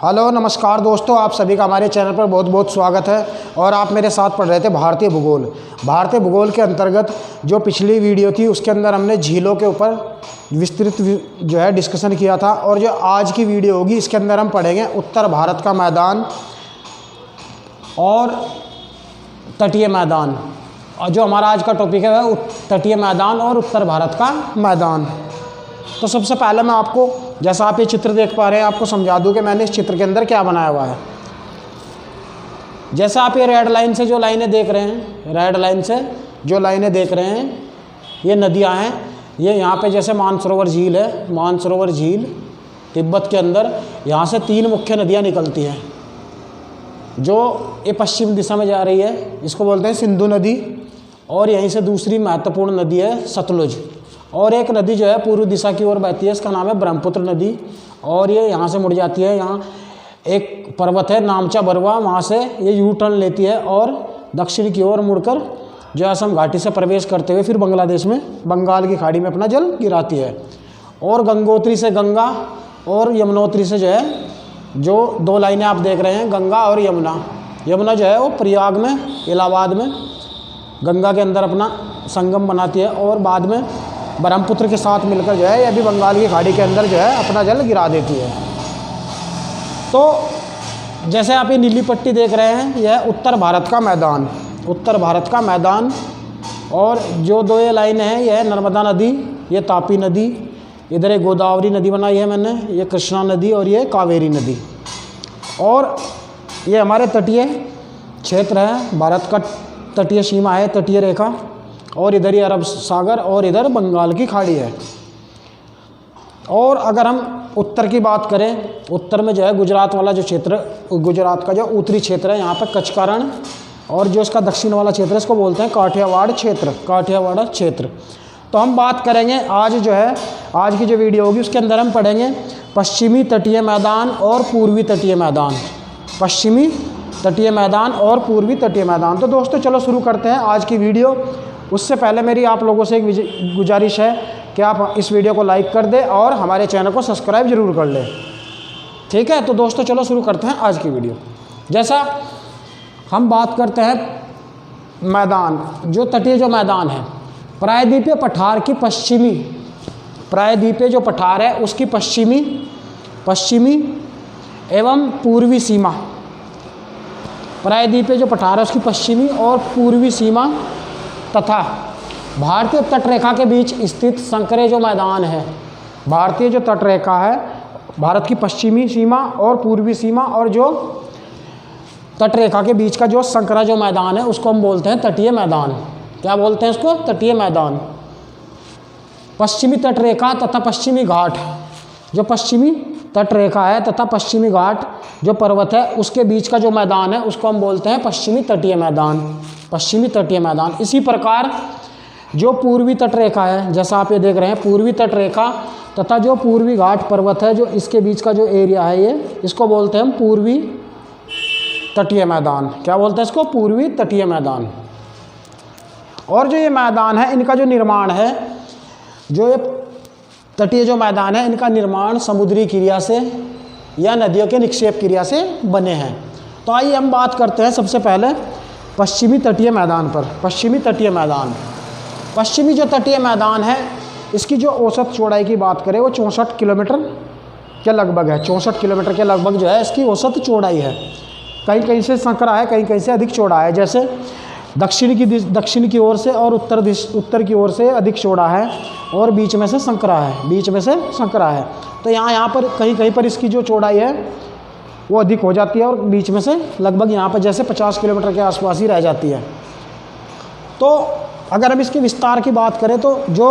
Hello नमस्कार दोस्तों, आप सभी का हमारे चैनल पर बहुत बहुत स्वागत है। और आप मेरे साथ पढ़ रहे थे भारतीय भूगोल। भारतीय भूगोल के अंतर्गत जो पिछली वीडियो थी उसके अंदर हमने झीलों के ऊपर विस्तृत जो है डिस्कशन किया था। और जो आज की वीडियो होगी इसके अंदर हम पढ़ेंगे उत्तर भारत का मैदान और तटीय मैदान। और जो हमारा आज का टॉपिक है वह तटीय मैदान और उत्तर भारत का मैदान। तो सबसे पहले मैं आपको, जैसा आप ये चित्र देख पा रहे हैं, आपको समझा दूं कि मैंने इस चित्र के अंदर क्या बनाया हुआ है। जैसा आप ये रेड लाइन से जो लाइनें देख रहे हैं, रेड लाइन से जो लाइनें देख रहे हैं, ये नदियां हैं। ये यहाँ पे जैसे मानसरोवर झील है, मानसरोवर झील तिब्बत के अंदर, यहाँ से 3 मुख्य नदियाँ निकलती हैं। जो ये पश्चिम दिशा में जा रही है इसको बोलते हैं सिंधु नदी, और यहीं से दूसरी महत्वपूर्ण नदी है सतलुज। और एक नदी जो है पूर्व दिशा की ओर बहती है, इसका नाम है ब्रह्मपुत्र नदी। और ये यहाँ से मुड़ जाती है, यहाँ एक पर्वत है नामचा बरवा, वहाँ से ये यू टर्न लेती है और दक्षिण की ओर मुड़कर जो असम घाटी से प्रवेश करते हुए फिर बांग्लादेश में बंगाल की खाड़ी में अपना जल गिराती है। और गंगोत्री से गंगा और यमुनोत्री से जो है, जो 2 लाइनें आप देख रहे हैं, गंगा और यमुना। यमुना जो है वो प्रयाग में, इलाहाबाद में गंगा के अंदर अपना संगम बनाती है, और बाद में ब्रह्मपुत्र के साथ मिलकर जो है ये भी बंगाल की खाड़ी के अंदर जो है अपना जल गिरा देती है। तो जैसे आप ये नीली पट्टी देख रहे हैं, यह उत्तर भारत का मैदान, उत्तर भारत का मैदान। और जो 2 ये लाइनें हैं, यह है नर्मदा नदी, ये तापी नदी, इधर एक गोदावरी नदी बनाई है मैंने, ये कृष्णा नदी, और ये कावेरी नदी। और ये हमारे तटीय क्षेत्र है, भारत का तटीय सीमा है, तटीय रेखा। और इधर ही अरब सागर और इधर बंगाल की खाड़ी है। और अगर हम उत्तर की बात करें, उत्तर में जो है गुजरात वाला जो क्षेत्र, गुजरात का जो उत्तरी क्षेत्र है, यहाँ पर कच्छ का रण, और जो इसका दक्षिण वाला क्षेत्र है इसको बोलते हैं काठियावाड़ क्षेत्र, काठियावाड़ क्षेत्र। तो हम बात करेंगे आज जो है, आज की जो वीडियो होगी उसके अंदर हम पढ़ेंगे पश्चिमी तटीय मैदान और पूर्वी तटीय मैदान, पश्चिमी तटीय मैदान और पूर्वी तटीय मैदान। तो दोस्तों चलो शुरू करते हैं आज की वीडियो। उससे पहले मेरी आप लोगों से एक गुजारिश है कि आप इस वीडियो को लाइक कर दें और हमारे चैनल को सब्सक्राइब जरूर कर लें, ठीक है। तो दोस्तों चलो शुरू करते हैं आज की वीडियो। जैसा हम बात करते हैं मैदान, जो तटीय जो मैदान है, प्रायद्वीपीय पठार की पश्चिमी, प्रायद्वीपीय जो पठार है उसकी पश्चिमी एवं पूर्वी सीमा, प्रायद्वीपीय जो पठार है उसकी पश्चिमी और पूर्वी सीमा तथा भारतीय तटरेखा के बीच स्थित संकरे जो मैदान है, भारतीय जो तटरेखा है, भारत की पश्चिमी सीमा और पूर्वी सीमा और जो तटरेखा के बीच का जो संकरा जो मैदान है उसको हम बोलते हैं तटीय मैदान। क्या बोलते हैं उसको? तटीय मैदान। पश्चिमी तटरेखा तथा पश्चिमी घाट, जो पश्चिमी तटरेखा है तथा पश्चिमी घाट जो पर्वत है उसके बीच का जो मैदान है उसको हम बोलते हैं पश्चिमी तटीय मैदान, पश्चिमी तटीय मैदान। इसी प्रकार जो पूर्वी तटरेखा है, जैसा आप ये देख रहे हैं, पूर्वी तटरेखा तथा जो पूर्वी घाट पर्वत है जो इसके बीच का जो एरिया है ये, इसको बोलते हैं हम पूर्वी तटीय मैदान। क्या बोलते हैं इसको? पूर्वी तटीय मैदान। और जो ये मैदान है इनका जो निर्माण है, जो ये तटीय जो मैदान है इनका निर्माण समुद्री क्रिया से या नदियों के निक्षेप क्रिया से बने हैं। तो आइए हम बात करते हैं सबसे पहले पश्चिमी तटीय मैदान पर। पश्चिमी तटीय मैदान, पश्चिमी जो तटीय मैदान है इसकी जो औसत चौड़ाई की बात करें वो 64 किलोमीटर के लगभग है, 64 किलोमीटर के लगभग जो है इसकी औसत चौड़ाई है। कहीं कहीं से संकरा है, कहीं कहीं से अधिक चौड़ा है। जैसे दक्षिण की ओर से और उत्तर की ओर से अधिक चौड़ा है और बीच में से संकरा है, बीच में से संकरा है। तो यहाँ पर कहीं कहीं पर इसकी जो चौड़ाई है वो अधिक हो जाती है और बीच में से लगभग यहाँ पर जैसे 50 किलोमीटर के आसपास ही रह जाती है। तो अगर हम इसके विस्तार की बात करें तो जो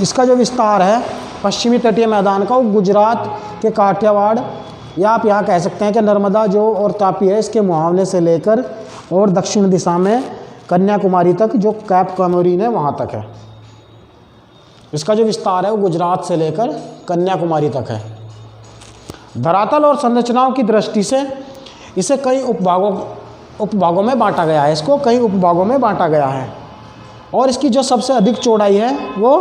इसका जो विस्तार है पश्चिमी तटीय मैदान का, वो गुजरात के काठियावाड़, या आप यहाँ कह सकते हैं कि नर्मदा जो और तापी है इसके मुहावने से लेकर और दक्षिण दिशा में कन्याकुमारी तक, जो कैप कमोरिन है वहाँ तक है। इसका जो विस्तार है वो गुजरात से लेकर कन्याकुमारी तक है। धरातल और संरचनाओं की दृष्टि से इसे कई उपभागों में बांटा गया है, इसको कई उपभागों में बांटा गया है। और इसकी जो सबसे अधिक चौड़ाई है वो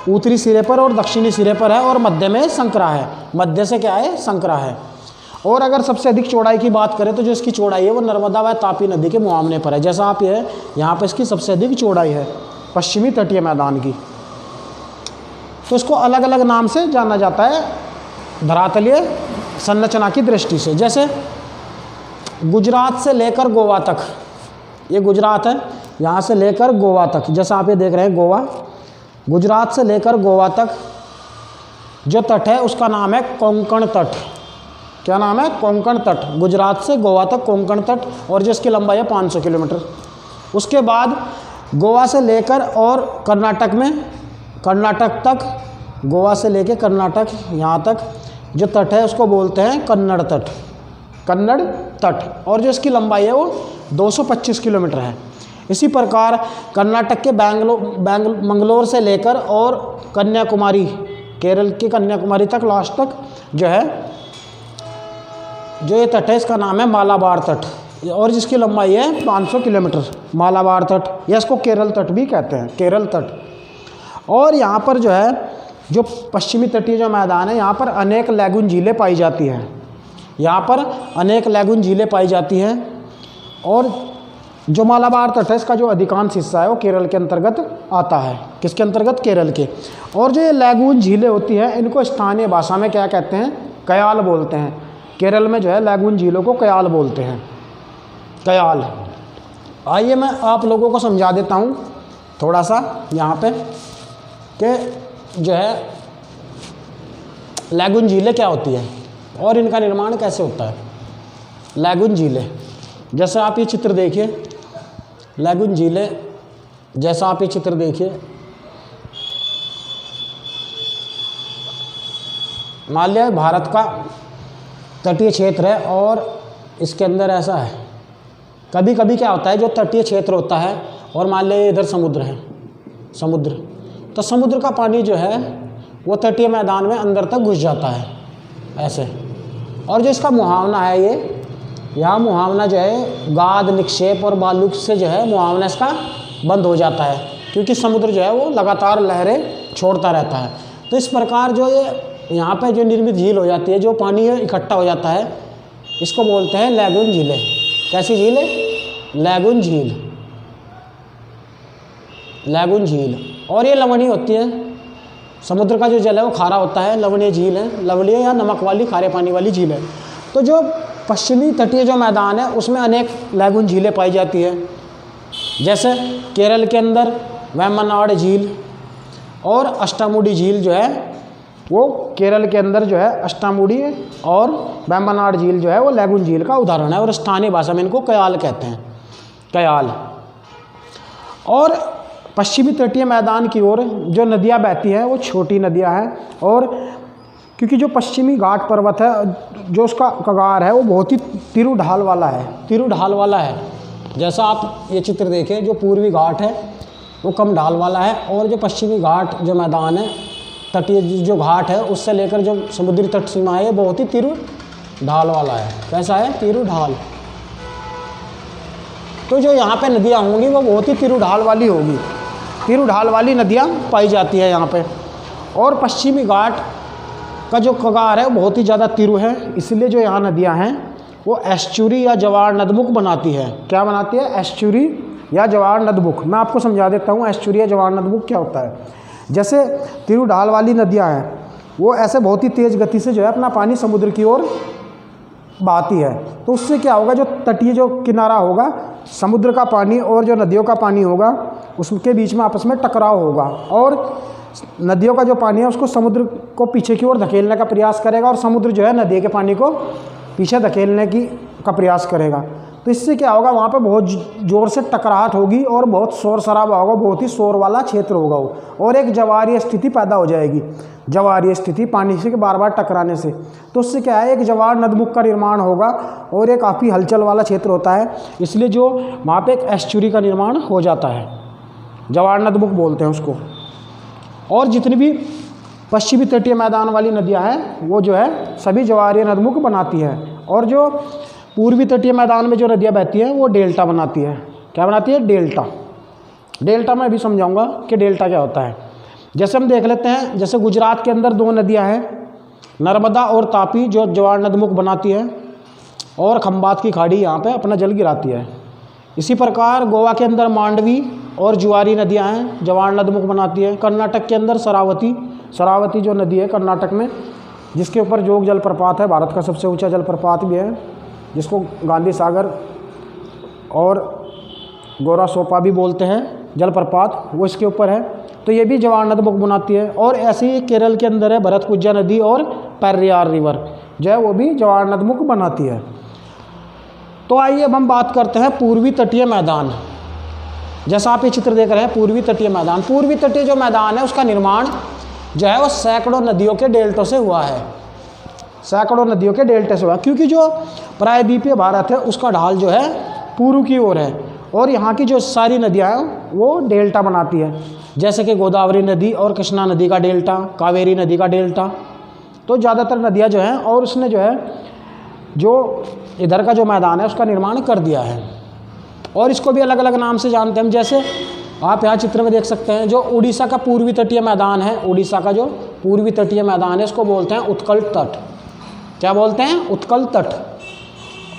उत्तरी सिरे पर और दक्षिणी सिरे पर है और मध्य में संकरा है, मध्य से क्या है? संकरा है। और अगर सबसे अधिक चौड़ाई की बात करें तो जो इसकी चौड़ाई है वो नर्मदा व तापी नदी के मुहावने पर है। जैसा आप ये यहाँ पर इसकी सबसे अधिक चौड़ाई है पश्चिमी तटीय मैदान की। तो इसको अलग अलग नाम से जाना जाता है धरातलीय संरचना की दृष्टि से। जैसे गुजरात से लेकर गोवा तक, ये गुजरात है, यहाँ से लेकर गोवा तक, जैसा आप ये देख रहे हैं गोवा, गुजरात से लेकर गोवा तक जो तट है उसका नाम है कोंकण तट। क्या नाम है? कोंकण तट। गुजरात से गोवा तक कोंकण तट, और जिसकी लंबाई है 500 किलोमीटर। उसके बाद गोवा से लेकर और कर्नाटक में, कर्नाटक तक, गोवा से लेकर कर्नाटक यहाँ तक जो तट है उसको बोलते हैं कन्नड़ तट, कन्नड़ तट, और जो इसकी लंबाई है वो 225 किलोमीटर है। इसी प्रकार कर्नाटक के मंगलोर से लेकर और कन्याकुमारी, केरल की कन्याकुमारी तक, लास्ट तक जो है, जो ये तट है इसका नाम है मालाबार तट, और जिसकी लंबाई है 500 किलोमीटर। मालाबार तट, या इसको केरल तट भी कहते हैं, केरल तट। और यहाँ पर जो है, जो पश्चिमी तटीय जो मैदान है, यहाँ पर अनेक लैगून झीलें पाई जाती हैं। यहाँ पर अनेक लैगून झीलें पाई जाती हैं। और जो मालाबार तट है इसका जो अधिकांश हिस्सा है वो केरल के अंतर्गत आता है। किसके अंतर्गत? केरल के। और जो ये लैगून झीलें होती हैं इनको स्थानीय भाषा में क्या कहते हैं? कयाल बोलते हैं। केरल में जो है लैगून झीलों को कयाल बोलते हैं, कयाल। आइए मैं आप लोगों को समझा देता हूँ थोड़ा सा यहाँ पे कि जो है लैगून झीलें क्या होती है और इनका निर्माण कैसे होता है। लैगून झीलें, जैसे आप ये चित्र देखिए, लैगून झीलें, जैसा आप ये चित्र देखिए, मान लिया भारत का तटीय क्षेत्र है और इसके अंदर ऐसा है। कभी कभी क्या होता है, जो तटीय क्षेत्र होता है और मान लिया इधर समुद्र है, समुद्र, तो समुद्र का पानी जो है वो तटीय मैदान में अंदर तक घुस जाता है ऐसे। और जो इसका मुहावना है, ये यहाँ मुहावना जो है गाद निक्षेप और बालू से जो है मुहावना इसका बंद हो जाता है, क्योंकि समुद्र जो है वो लगातार लहरें छोड़ता रहता है। तो इस प्रकार जो ये यहाँ पे जो निर्मित झील हो जाती है, जो पानी इकट्ठा हो जाता है, इसको बोलते हैं लैगून झीलें। कैसी झील है? लैगून झील, लैगून झील। और ये लवणीय होती है, समुद्र का जो जल है वो खारा होता है, लवणीय झील है, लवणीय या नमक वाली खारे पानी वाली झील है। तो जो पश्चिमी तटीय जो मैदान है उसमें अनेक लैगून झीलें पाई जाती है। जैसे केरल के अंदर वेम्बनाड झील और अष्टामुडी झील जो है वो केरल के अंदर जो है अष्टामुडी और वेम्बनाड झील जो है वो लैगून झील का उदाहरण है, और स्थानीय भाषा में इनको कयाल कहते हैं, कयाल। और पश्चिमी तटीय मैदान की ओर जो नदियाँ बहती हैं वो छोटी नदियाँ हैं, और क्योंकि जो पश्चिमी घाट पर्वत है जो उसका कगार है वो बहुत ही तिरु ढाल वाला है, तिरु ढाल वाला है। जैसा आप ये चित्र देखें, जो पूर्वी घाट है वो कम ढाल वाला है, और जो पश्चिमी घाट जो मैदान है, तटीय जो घाट है उससे लेकर जो समुद्री तट सीमा है ये बहुत ही तिरु ढाल वाला है। कैसा है? तिरु ढाल। तो जो यहाँ पे नदियाँ होंगी वो बहुत ही तिरु ढाल वाली होगी, तिरु ढाल वाली नदियाँ पाई जाती है यहाँ पे। और पश्चिमी घाट का जो कगार है वो बहुत ही ज़्यादा तिरु है, इसलिए जो यहाँ नदियाँ हैं वो एस्चुरी या जवार नदमुख बनाती है। क्या बनाती है? एस्चुरी या जवार नदमुख। मैं आपको समझा देता हूँ एस्चुरी या जवार नदमुख क्या होता है। जैसे तिरु ढाल वाली नदियाँ हैं वो ऐसे बहुत ही तेज़ गति से जो है अपना पानी समुद्र की ओर बहाती है, तो उससे क्या होगा, जो तटीय जो किनारा होगा, समुद्र का पानी और जो नदियों का पानी होगा उसके बीच में आपस में टकराव होगा, और नदियों का जो पानी है उसको समुद्र को पीछे की ओर धकेलने का प्रयास करेगा, और समुद्र जो है नदी के पानी को पीछे धकेलने का प्रयास करेगा। तो इससे क्या होगा, वहाँ पे बहुत ज़ोर से टकराहट होगी और बहुत शोर शराबा होगा, बहुत ही शोर वाला क्षेत्र होगा वो, और एक जवारीय स्थिति पैदा हो जाएगी। जवारीय स्थिति पानी से बार बार टकराने से, तो उससे क्या है, एक जवार नदमुख का निर्माण होगा और एक काफ़ी हलचल वाला क्षेत्र होता है, इसलिए जो वहाँ पे एक एस्चुरी का निर्माण हो जाता है, जवार नदमुख बोलते हैं उसको। और जितनी भी पश्चिमी तटीय मैदान वाली नदियाँ हैं वो जो है सभी जवारीय नदमुख बनाती है, और जो पूर्वी तटीय मैदान में जो नदियाँ बहती हैं वो डेल्टा बनाती है। क्या बनाती है? डेल्टा। डेल्टा मैं अभी समझाऊंगा कि डेल्टा क्या होता है। जैसे हम देख लेते हैं, जैसे गुजरात के अंदर दो नदियाँ हैं, नर्मदा और तापी जो जवार नदमुख बनाती है, और खंबात की खाड़ी यहाँ पे अपना जल गिराती है। इसी प्रकार गोवा के अंदर मांडवी और जुआरी नदियाँ हैं, जवार नदमुख बनाती है। कर्नाटक के अंदर शरावती जो नदी है कर्नाटक में, जिसके ऊपर जोग जलप्रपात है, भारत का सबसे ऊंचा जलप्रपात भी है, जिसको गांधी सागर और गोरा सोपा भी बोलते हैं जलप्रपात, वो इसके ऊपर है। तो ये भी जवार नदमुख बनाती है। और ऐसे ही केरल के अंदर है भरतपुजा नदी और पेरियार रिवर जो है वो भी जवार नदमुख बनाती है। तो आइए अब हम बात करते हैं पूर्वी तटीय मैदान। जैसा आप ये चित्र देख रहे हैं, पूर्वी तटीय मैदान। पूर्वी तटीय जो मैदान है उसका निर्माण जो है वो सैकड़ों नदियों के डेल्टों से हुआ है, सैकड़ों नदियों के डेल्टे से हुआ, क्योंकि जो प्रायद्वीपीय भारत है उसका ढाल जो है पूर्व की ओर है, और यहाँ की जो सारी नदियाँ हैं वो डेल्टा बनाती है, जैसे कि गोदावरी नदी और कृष्णा नदी का डेल्टा, कावेरी नदी का डेल्टा। तो ज़्यादातर नदियाँ जो हैं, और उसने जो है जो इधर का जो मैदान है उसका निर्माण कर दिया है, और इसको भी अलग अलग नाम से जानते हैं हम। जैसे आप यहाँ चित्र में देख सकते हैं, जो उड़ीसा का पूर्वी तटीय मैदान है, उड़ीसा का जो पूर्वी तटीय मैदान है उसको बोलते हैं उत्कल तट। क्या बोलते हैं? उत्कल तट।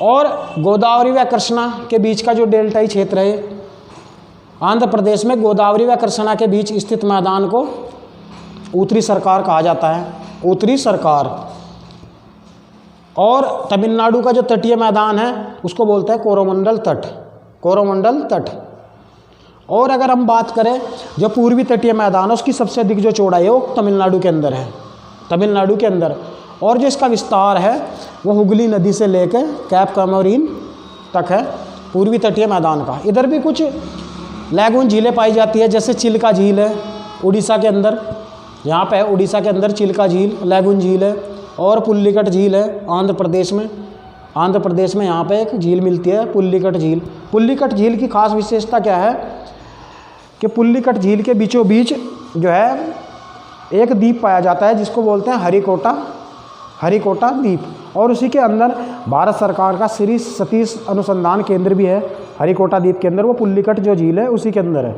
और गोदावरी व कृष्णा के बीच का जो डेल्टाई क्षेत्र है आंध्र प्रदेश में, गोदावरी व कृष्णा के बीच स्थित मैदान को उत्तरी सरकार कहा जाता है, उत्तरी सरकार। और तमिलनाडु का जो तटीय मैदान है उसको बोलते हैं कोरोमंडल तट, कोरोमंडल तट। और अगर हम बात करें जो पूर्वी तटीय मैदान है उसकी सबसे अधिक जो चौड़ाई है वो तमिलनाडु के अंदर है, तमिलनाडु के अंदर। और जो इसका विस्तार है वो हुगली नदी से लेकर कैप कमोरिन तक है, पूर्वी तटीय मैदान का। इधर भी कुछ लैगून झीलें पाई जाती है, जैसे चिल्का झील है उड़ीसा के अंदर, यहाँ पे है उड़ीसा के अंदर चिल्का झील, लैगून झील है। और पुल्लिकट झील है आंध्र प्रदेश में, आंध्र प्रदेश में यहाँ पे एक झील मिलती है पुल्लिकट झील। पुल्लिकट झील की खास विशेषता क्या है कि पुल्लिकट झील के बीचों बीच जो है एक द्वीप पाया जाता है जिसको बोलते हैं हरिकोटा, हरिकोटा द्वीप। और उसी के अंदर भारत सरकार का श्री सतीश अनुसंधान केंद्र भी है, हरिकोटा द्वीप के अंदर वो पुल्लिकट जो झील है उसी के अंदर है।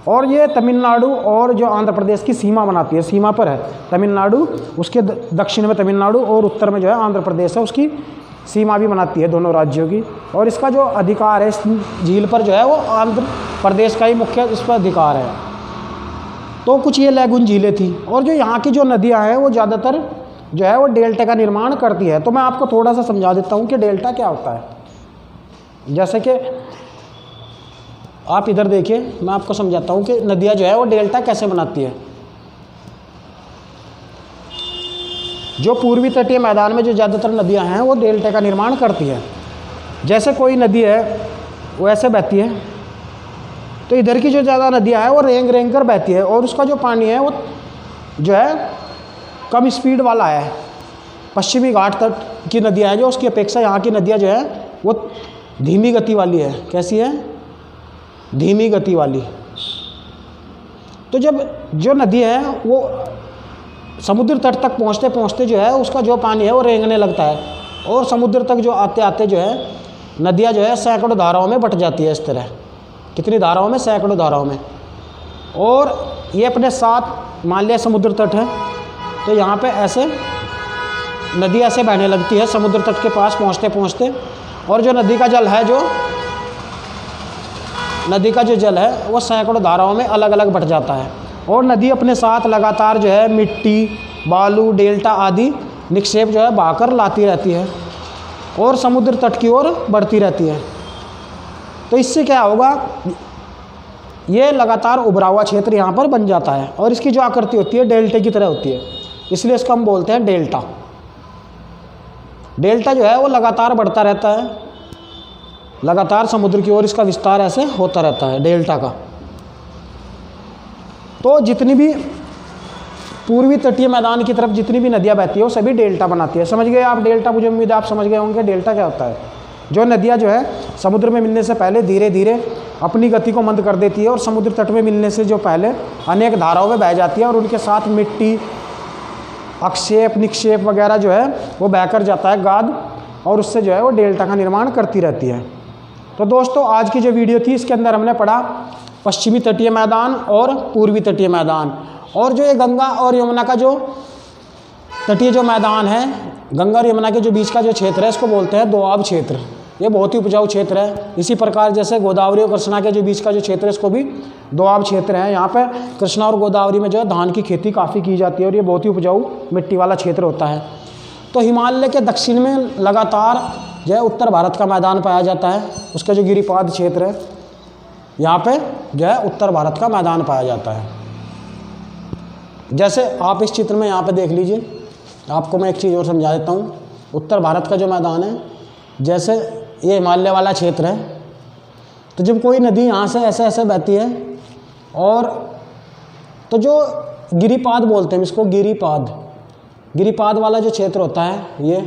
और ये तमिलनाडु और जो आंध्र प्रदेश की सीमा बनाती है, सीमा पर है तमिलनाडु, उसके दक्षिण में तमिलनाडु और उत्तर में जो है आंध्र प्रदेश है, उसकी सीमा भी बनाती है दोनों राज्यों की। और इसका जो अधिकार है इस झील पर जो है वो आंध्र प्रदेश का ही मुख्य इस पर अधिकार है। तो कुछ ये लैगून झीलें थी। और जो यहाँ की जो नदियाँ हैं वो ज़्यादातर जो है वो डेल्टा का निर्माण करती है। तो मैं आपको थोड़ा सा समझा देता हूँ कि डेल्टा क्या होता है। जैसे कि आप इधर देखिए, मैं आपको समझाता हूँ कि नदियाँ जो है वो डेल्टा कैसे बनाती है। जो पूर्वी तटीय मैदान में जो ज़्यादातर नदियाँ हैं वो डेल्टा का निर्माण करती है। जैसे कोई नदी है वो ऐसे बहती है, तो इधर की जो ज़्यादा नदियाँ हैं वो रेंग रेंग कर बहती है, और उसका जो पानी है वो जो है कम स्पीड वाला है। पश्चिमी घाट तट की नदियाँ हैं जो, उसकी अपेक्षा यहाँ की नदियाँ जो है वो धीमी गति वाली है। कैसी है? धीमी गति वाली। तो जब जो नदी है वो समुद्र तट तक पहुँचते पहुँचते जो है उसका जो पानी है वो रेंगने लगता है, और समुद्र तक जो आते आते जो है नदियाँ जो है सैकड़ों धाराओं में बट जाती है। इस तरह कितनी धाराओं में? सैकड़ों धाराओं में। और ये अपने साथ मान लिया समुद्र तट है, तो यहाँ पे ऐसे नदी ऐसे बहने लगती है समुद्र तट के पास पहुँचते पहुँचते। और जो नदी का जल है, जो नदी का जो जल है वो सैकड़ों धाराओं में अलग अलग बट जाता है, और नदी अपने साथ लगातार जो है मिट्टी, बालू, डेल्टा आदि निक्षेप जो है बहाकर लाती रहती है और समुद्र तट की ओर बढ़ती रहती है। तो इससे क्या होगा, ये लगातार उभरा हुआ क्षेत्र यहाँ पर बन जाता है, और इसकी जो आकृति होती है डेल्टे की तरह होती है, इसलिए इसको हम बोलते हैं डेल्टा। डेल्टा जो है वो लगातार बढ़ता रहता है, लगातार समुद्र की ओर इसका विस्तार ऐसे होता रहता है डेल्टा का। तो जितनी भी पूर्वी तटीय मैदान की तरफ जितनी भी नदियाँ बहती है वो सभी डेल्टा बनाती है। समझ गए आप डेल्टा? मुझे उम्मीद है आप समझ गए होंगे डेल्टा क्या होता है। जो नदियाँ जो है समुद्र में मिलने से पहले धीरे धीरे अपनी गति को मंद कर देती है, और समुद्र तट में मिलने से जो पहले अनेक धाराओं में बह जाती है, और उनके साथ मिट्टी, अक्षेप, निक्षेप वगैरह जो है वो बहकर जाता है गाद, और उससे जो है वो डेल्टा का निर्माण करती रहती है। तो दोस्तों आज की जो वीडियो थी इसके अंदर हमने पढ़ा पश्चिमी तटीय मैदान और पूर्वी तटीय मैदान, और जो ये गंगा और यमुना का जो तटीय जो मैदान है गंगा और यमुना के जो बीच का जो क्षेत्र है इसको बोलते हैं दोआब क्षेत्र। ये बहुत ही उपजाऊ क्षेत्र है। इसी प्रकार जैसे गोदावरी और कृष्णा के जो बीच का जो क्षेत्र है इसको भी दोआब क्षेत्र है। यहाँ पर कृष्णा और गोदावरी में जो है धान की खेती काफ़ी की जाती है और ये बहुत ही उपजाऊ मिट्टी वाला क्षेत्र होता है। तो हिमालय के दक्षिण में लगातार जो है उत्तर भारत का मैदान पाया जाता है। उसका जो गिरिपाद क्षेत्र है यहाँ पे जो है उत्तर भारत का मैदान पाया जाता है। जैसे आप इस चित्र में यहाँ पे देख लीजिए, आपको मैं एक चीज़ और समझा देता हूँ। उत्तर भारत का जो मैदान है, जैसे ये हिमालय वाला क्षेत्र है, तो जब कोई नदी यहाँ से ऐसे ऐसे बहती है और तो जो गिरिपाद बोलते हैं इसको, गिरिपाद वाला जो क्षेत्र होता है ये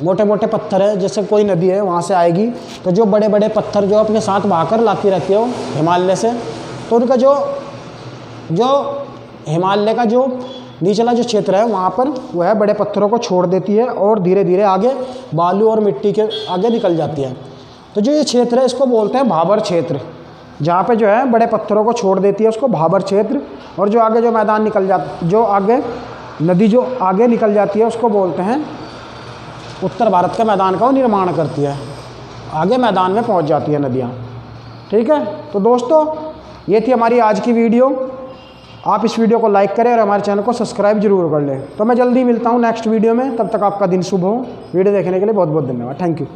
मोटे मोटे पत्थर है। जैसे कोई नदी है वहाँ से आएगी तो जो बड़े बड़े पत्थर जो अपने साथ बहाकर लाती रहती है वो हिमालय से, तो उनका जो हिमालय का जो निचला जो क्षेत्र है वहाँ पर वह बड़े पत्थरों को छोड़ देती है और धीरे धीरे आगे बालू और मिट्टी के आगे निकल जाती है। तो जो ये क्षेत्र है इसको बोलते हैं भाबर क्षेत्र। जहाँ पे जो है बड़े पत्थरों को छोड़ देती है उसको भाबर क्षेत्र, और जो आगे जो मैदान निकल जाता, जो आगे नदी जो आगे निकल जाती है उसको बोलते हैं उत्तर भारत के मैदान का वो निर्माण करती है, आगे मैदान में पहुँच जाती है नदियाँ। ठीक है, तो दोस्तों ये थी हमारी आज की वीडियो। आप इस वीडियो को लाइक करें और हमारे चैनल को सब्सक्राइब जरूर कर लें। तो मैं जल्दी मिलता हूँ नेक्स्ट वीडियो में, तब तक आपका दिन शुभ हो। वीडियो देखने के लिए बहुत बहुत धन्यवाद। Thank you.